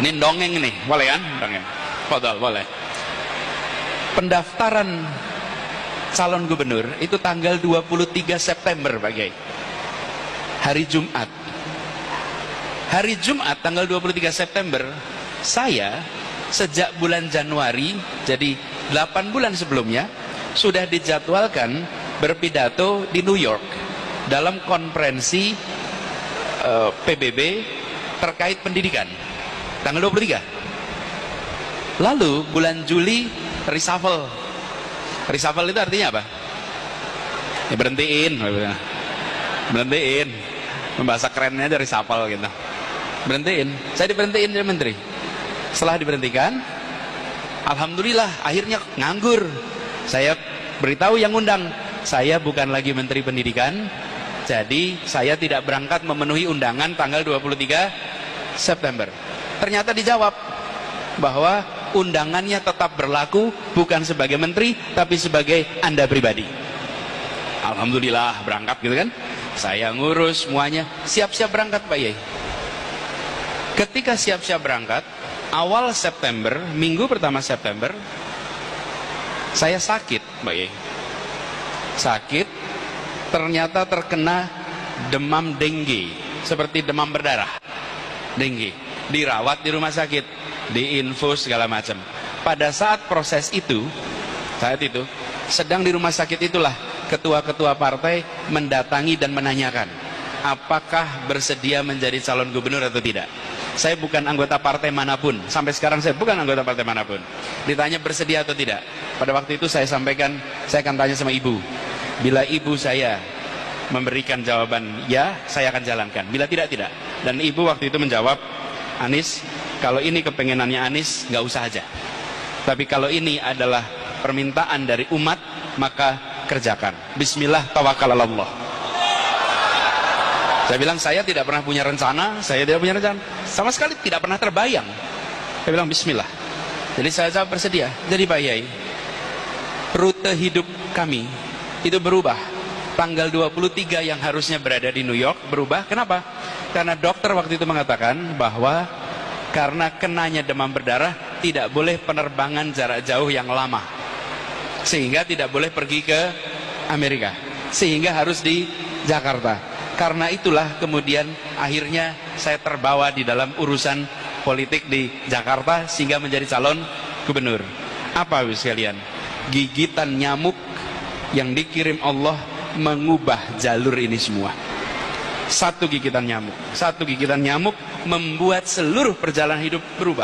Ini dongeng nih, boleh kan? Dongeng. Fadal, boleh. Pendaftaran calon gubernur itu tanggal 23 September Pak Kiai. Hari Jumat. Hari Jumat tanggal 23 September, saya sejak bulan Januari, jadi 8 bulan sebelumnya, sudah dijadwalkan berpidato di New York dalam konferensi PBB terkait pendidikan tanggal 23. Lalu bulan Juli reshuffle. Reshuffle itu artinya apa? Ya berhentiin. Bahasa kerennya aja reshuffle gitu. Berhentiin. Saya diberhentiin jadi menteri. Setelah diberhentikan, alhamdulillah akhirnya nganggur. Saya beritahu yang undang, saya bukan lagi menteri pendidikan, jadi saya tidak berangkat memenuhi undangan tanggal 23 September. Ternyata dijawab bahwa undangannya tetap berlaku, bukan sebagai menteri tapi sebagai Anda pribadi. Alhamdulillah berangkat gitu kan. Saya ngurus semuanya, siap-siap berangkat Pak Yai. Ketika siap-siap berangkat, awal September, minggu pertama September, saya sakit Pak Yai. Sakit, ternyata terkena demam dengue, seperti demam berdarah. Dengue, dirawat di rumah sakit, diinfus segala macam. Pada saat proses itu, sedang di rumah sakit itulah ketua-ketua partai mendatangi dan menanyakan, apakah bersedia menjadi calon gubernur atau tidak. Saya bukan anggota partai manapun, sampai sekarang saya bukan anggota partai manapun. Ditanya bersedia atau tidak, pada waktu itu saya sampaikan, saya akan tanya sama ibu. Bila ibu saya memberikan jawaban ya, saya akan jalankan. Bila tidak, tidak. Dan ibu waktu itu menjawab, Anies, kalau ini kepengenannya Anies, nggak usah aja. Tapi kalau ini adalah permintaan dari umat, maka kerjakan. Bismillah, tawakkalallah. Saya bilang, saya tidak pernah punya rencana, sama sekali tidak pernah terbayang. Saya bilang, bismillah. Jadi saya jawab bersedia. Jadi Pak Yai, rute hidup kami itu berubah. Tanggal 23 yang harusnya berada di New York berubah. Kenapa? Karena dokter waktu itu mengatakan bahwa karena kenanya demam berdarah, tidak boleh penerbangan jarak jauh yang lama, sehingga tidak boleh pergi ke Amerika, sehingga harus di Jakarta. Karena itulah kemudian akhirnya saya terbawa di dalam urusan politik di Jakarta sehingga menjadi calon gubernur. Apa Ibu sekalian? Gigitan nyamuk yang dikirim Allah mengubah jalur ini semua. Satu gigitan nyamuk membuat seluruh perjalanan hidup berubah.